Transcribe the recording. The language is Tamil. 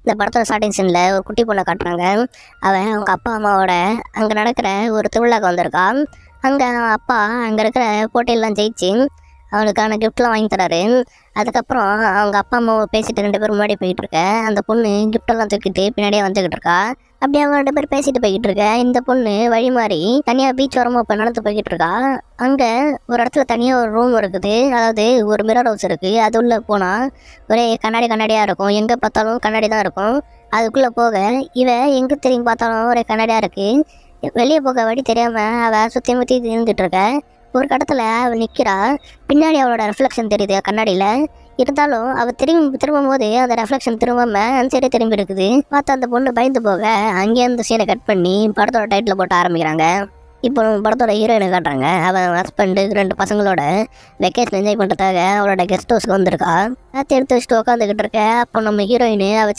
இந்த படத்தோட ஸ்டார்டிங் சீனில் ஒரு குட்டி பொண்ணை காட்டுறாங்க. அவன் அவங்க அப்பா அம்மாவோட அங்கே நடக்கிற ஒரு திருவிழாக்கு வந்திருக்கான். அங்கே அப்பா அங்கே இருக்கிற போட்டியெல்லாம் ஜெயிச்சு அவனுக்கான கிஃப்ட்லாம் வாங்கி தராரு. அதுக்கப்புறம் அவங்க அப்பா அம்மாவை பேசிட்டு 2 பேரும் முன்னாடி போய்கிட்டு இருக்க, அந்த பொண்ணு கிஃப்டெல்லாம் தூக்கிட்டு பின்னாடியே வந்துக்கிட்டு இருக்கா. அப்படியே அவங்க 2 பேர் பேசிட்டு போய்கிட்டு இருக்க, இந்த பொண்ணு வழி மாறி தனியாக பீச் ஓரமாக இப்போ நடந்து போய்கிட்டு இருக்கா. அங்கே ஒரு இடத்துல தனியாக ஒரு ரூம் இருக்குது, அதாவது ஒரு மிரர் ஹவுஸ் இருக்குது. அது உள்ளே போனால் ஒரே கண்ணாடியாக இருக்கும், எங்கே பார்த்தாலும் கண்ணாடி தான் இருக்கும். அதுக்குள்ளே போக இவ எங்கே திரும்பி பார்த்தாலும் ஒரே கண்ணாடியாக இருக்குது. வெளியே போக வழி தெரியாமல் அவள் சுற்றி முற்றி இருந்துகிட்டு இருக்க. ஒரு கடத்தில் அவள் நிற்கிறா. பின்னாடி அவளோட ரெஃப்ளெக்ஷன் தெரியுது கண்ணாடியில். இருந்தாலும் அவள் திரும்பும் போது அந்த ரெஃப்ளெக்ஷன் திரும்பாமல் அந்த சைடே திரும்பி இருக்குது. பார்த்தா அந்த பொண்ணு பயந்து போக அங்கேயே அந்த சீனை கட் பண்ணி படத்தோட டைட்டில் போட்டு ஆரம்பிக்கிறாங்க. இப்போ படத்தோட ஹீரோயினை காட்டுறாங்க. அவன் ஹஸ்பண்டு 2 பசங்களோட வெக்கேஷன் என்ஜாய் பண்ணுறதுக்காக அவளோட கெஸ்ட் ஹவுஸ்க்கு வந்திருக்கா. எடுத்து வச்சுட்டு உட்காந்துக்கிட்டு இருக்க. அப்போ நம்ம ஹீரோயின் அவள்